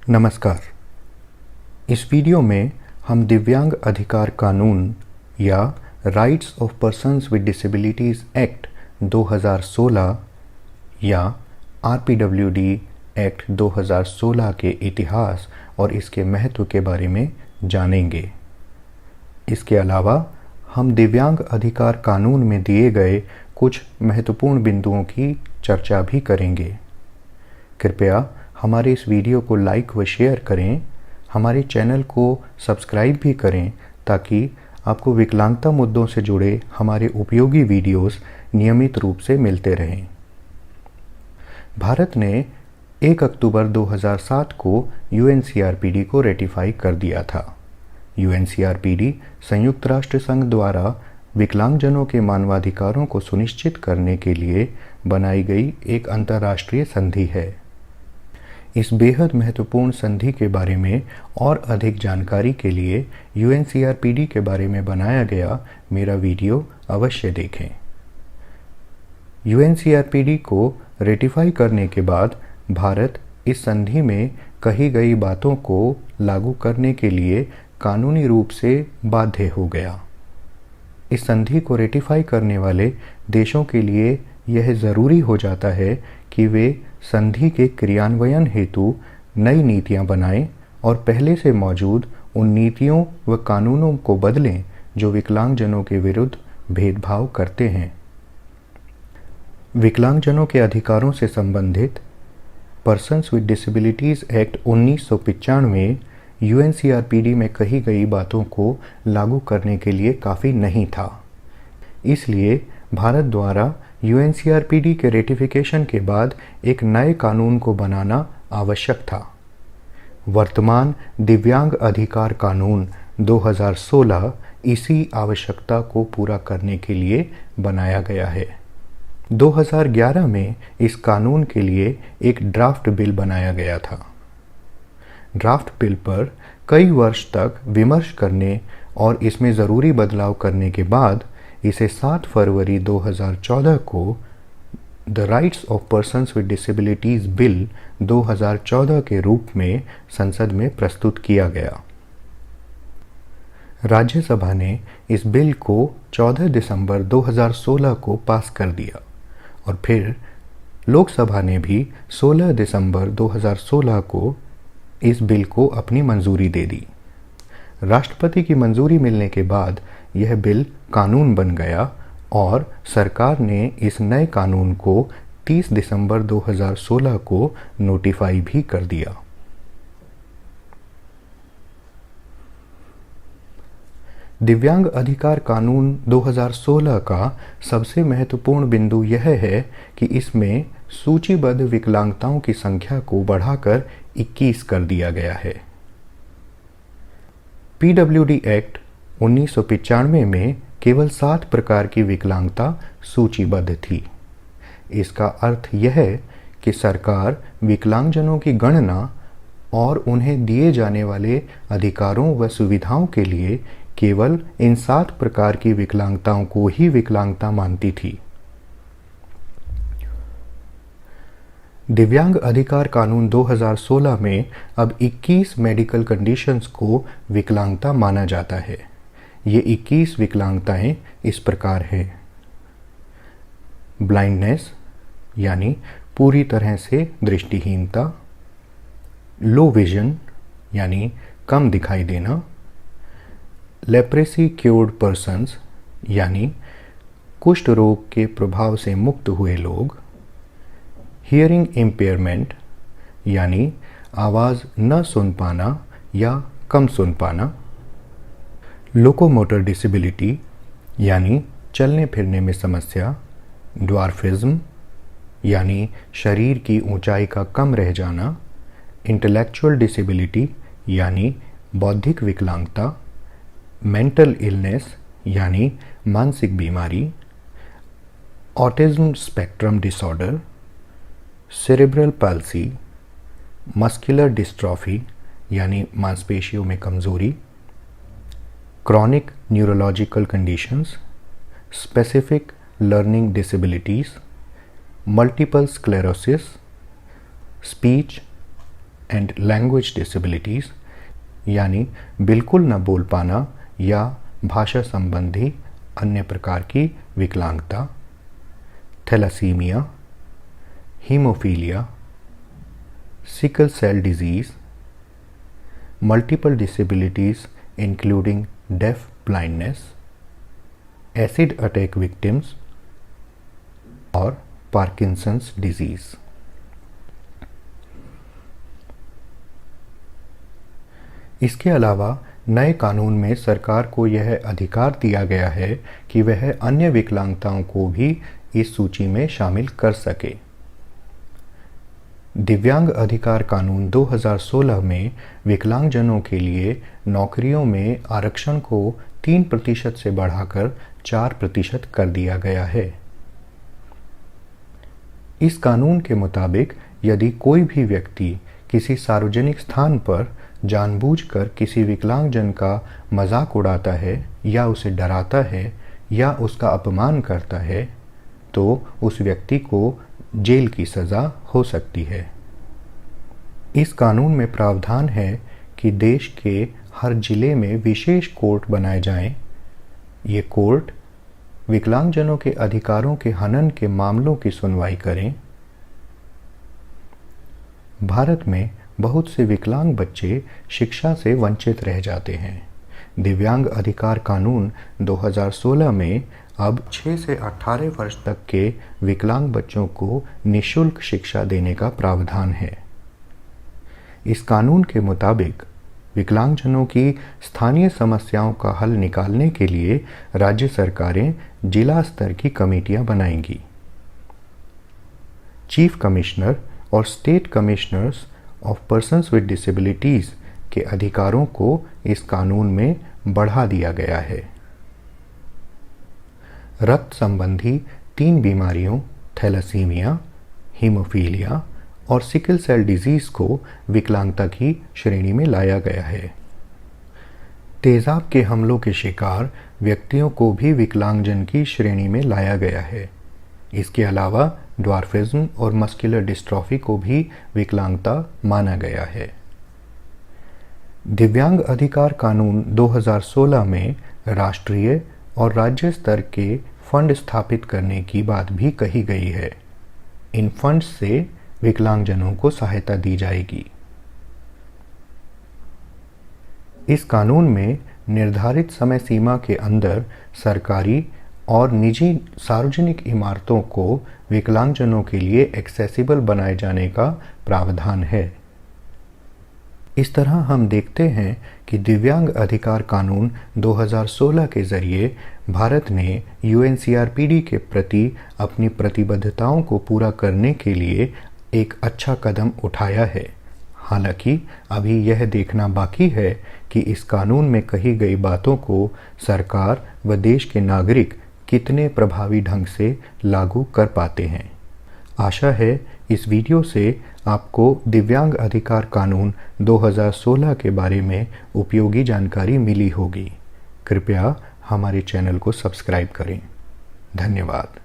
नमस्कार। इस वीडियो में हम दिव्यांग अधिकार कानून या rights of persons with disabilities act 2016 या आरपीडब्ल्यूडी एक्ट 2016 के इतिहास और इसके महत्व के बारे में जानेंगे। इसके अलावा हम दिव्यांग अधिकार कानून में दिए गए कुछ महत्वपूर्ण बिंदुओं की चर्चा भी करेंगे। कृपया हमारे इस वीडियो को लाइक व शेयर करें। हमारे चैनल को सब्सक्राइब भी करें ताकि आपको विकलांगता मुद्दों से जुड़े हमारे उपयोगी वीडियोस नियमित रूप से मिलते रहें। भारत ने 1 अक्टूबर 2007 को यूएनसीआरपीडी को रेटिफाई कर दिया था। यूएनसीआरपीडी संयुक्त राष्ट्र संघ द्वारा विकलांगजनों के मानवाधिकारों को सुनिश्चित करने के लिए बनाई गई एक अंतर्राष्ट्रीय संधि है। इस बेहद महत्वपूर्ण संधि के बारे में और अधिक जानकारी के लिए यूएनसीआरपीडी के बारे में बनाया गया मेरा वीडियो अवश्य देखें। यूएनसीआरपीडी को रेटिफाई करने के बाद भारत इस संधि में कही गई बातों को लागू करने के लिए कानूनी रूप से बाध्य हो गया। इस संधि को रेटिफाई करने वाले देशों के लिए यह ज़रूरी हो जाता है कि वे संधि के क्रियान्वयन हेतु नई नीतियां बनाएं और पहले से मौजूद उन नीतियों व कानूनों को बदलें जो विकलांगजनों के विरुद्ध भेदभाव करते हैं। विकलांगजनों के अधिकारों से संबंधित पर्सन्स विद डिसेबिलिटीज़ एक्ट 1995 यूएनसीआरपीडी में कही गई बातों को लागू करने के लिए काफ़ी नहीं था। इसलिए भारत द्वारा यूएनसीआरपीडी के रेटिफिकेशन के बाद एक नए कानून को बनाना आवश्यक था। वर्तमान दिव्यांग अधिकार कानून 2016 इसी आवश्यकता को पूरा करने के लिए बनाया गया है। 2011 में इस कानून के लिए एक ड्राफ्ट बिल बनाया गया था। ड्राफ्ट बिल पर कई वर्ष तक विमर्श करने और इसमें ज़रूरी बदलाव करने के बाद इसे 7 फरवरी 2014 को the rights of persons with disabilities bill 2014 के रूप में संसद में प्रस्तुत किया गया। राज्यसभा ने इस बिल को 14 दिसंबर 2016 को पास कर दिया और फिर लोकसभा ने भी 16 दिसंबर 2016 को इस बिल को अपनी मंजूरी दे दी। राष्ट्रपति की मंजूरी मिलने के बाद यह बिल कानून बन गया और सरकार ने इस नए कानून को 30 दिसंबर 2016 को नोटिफाई भी कर दिया। दिव्यांग अधिकार कानून 2016 का सबसे महत्वपूर्ण बिंदु यह है कि इसमें सूचीबद्ध विकलांगताओं की संख्या को बढ़ाकर 21 कर दिया गया है। पीडब्ल्यूडी एक्ट 1995 में केवल 7 प्रकार की विकलांगता सूचीबद्ध थी। इसका अर्थ यह है कि सरकार विकलांगजनों की गणना और उन्हें दिए जाने वाले अधिकारों व सुविधाओं के लिए केवल इन 7 प्रकार की विकलांगताओं को ही विकलांगता मानती थी। दिव्यांग अधिकार कानून 2016 में अब 21 मेडिकल कंडीशंस को विकलांगता माना जाता है। ये 21 विकलांगताएं इस प्रकार हैं: ब्लाइंडनेस यानी पूरी तरह से दृष्टिहीनता, लो विजन यानी कम दिखाई देना, लेप्रेसी क्योर्ड पर्सन्स यानी कुष्ठ रोग के प्रभाव से मुक्त हुए लोग, हियरिंग इम्पेयरमेंट यानी आवाज़ न सुन पाना या कम सुन पाना, लोकोमोटर डिसेबिलिटी यानी चलने फिरने में समस्या, ड्वार्फिज्म यानी शरीर की ऊंचाई का कम रह जाना, इंटेलेक्चुअल डिसेबिलिटी यानी बौद्धिक विकलांगता, मेंटल इलनेस यानी मानसिक बीमारी, autism spectrum disorder, cerebral palsy, muscular dystrophy यानी मांसपेशियों में कमजोरी, chronic neurological conditions, specific learning disabilities, multiple sclerosis, speech, and language disabilities यानी बिल्कुल न बोल पाना या भाषा संबंधी अन्य प्रकार की विकलांगता, thalassaemia, haemophilia, sickle cell disease, multiple disabilities including deaf blindness, acid attack victims और पार्किंसंस डिजीज़। इसके अलावा नए कानून में सरकार को यह अधिकार दिया गया है कि वह अन्य विकलांगताओं को भी इस सूची में शामिल कर सके। दिव्यांग अधिकार कानून 2016 में विकलांगजनों के लिए नौकरियों में आरक्षण को 3% से बढ़ाकर 4% कर दिया गया है। इस कानून के मुताबिक यदि कोई भी व्यक्ति किसी सार्वजनिक स्थान पर जानबूझकर किसी विकलांगजन का मजाक उड़ाता है या उसे डराता है या उसका अपमान करता है तो उस व्यक्ति को जेल की सज़ा हो सकती है। इस कानून में प्रावधान है कि देश के हर जिले में विशेष कोर्ट बनाए जाएं। ये कोर्ट विकलांगजनों के अधिकारों के हनन के मामलों की सुनवाई करें। भारत में बहुत से विकलांग बच्चे शिक्षा से वंचित रह जाते हैं। दिव्यांग अधिकार कानून 2016 में अब 6 से 18 वर्ष तक के विकलांग बच्चों को निःशुल्क शिक्षा देने का प्रावधान है। इस कानून के मुताबिक विकलांगजनों की स्थानीय समस्याओं का हल निकालने के लिए राज्य सरकारें जिला स्तर की कमेटियां बनाएंगी। चीफ कमिश्नर और state commissioners of persons with disabilities के अधिकारों को इस कानून में बढ़ा दिया गया है। रक्त संबंधी 3 बीमारियों थैलासीमिया, हीमोफीलिया और सिकल सेल डिजीज़ को विकलांगता की श्रेणी में लाया गया है। तेज़ाब के हमलों के शिकार व्यक्तियों को भी विकलांगजन की श्रेणी में लाया गया है। इसके अलावा ड्वार्फिज्म और मस्कुलर डिस्ट्रॉफी को भी विकलांगता माना गया है। दिव्यांग अधिकार कानून 2016 में राष्ट्रीय और राज्य स्तर के फंड स्थापित करने की बात भी कही गई है। इन फंड्स से विकलांगजनों को सहायता दी जाएगी। इस कानून में निर्धारित समय सीमा के अंदर सरकारी और निजी सार्वजनिक इमारतों को विकलांगजनों के लिए एक्सेसिबल बनाए जाने का प्रावधान है। इस तरह हम देखते हैं कि दिव्यांग अधिकार कानून 2016 के जरिए भारत ने UNCRPD के प्रति अपनी प्रतिबद्धताओं को पूरा करने के लिए एक अच्छा कदम उठाया है। हालांकि अभी यह देखना बाकी है कि इस कानून में कही गई बातों को सरकार व देश के नागरिक कितने प्रभावी ढंग से लागू कर पाते हैं। आशा है इस वीडियो से आपको दिव्यांग अधिकार कानून 2016 के बारे में उपयोगी जानकारी मिली होगी। कृपया हमारे चैनल को सब्सक्राइब करें। धन्यवाद।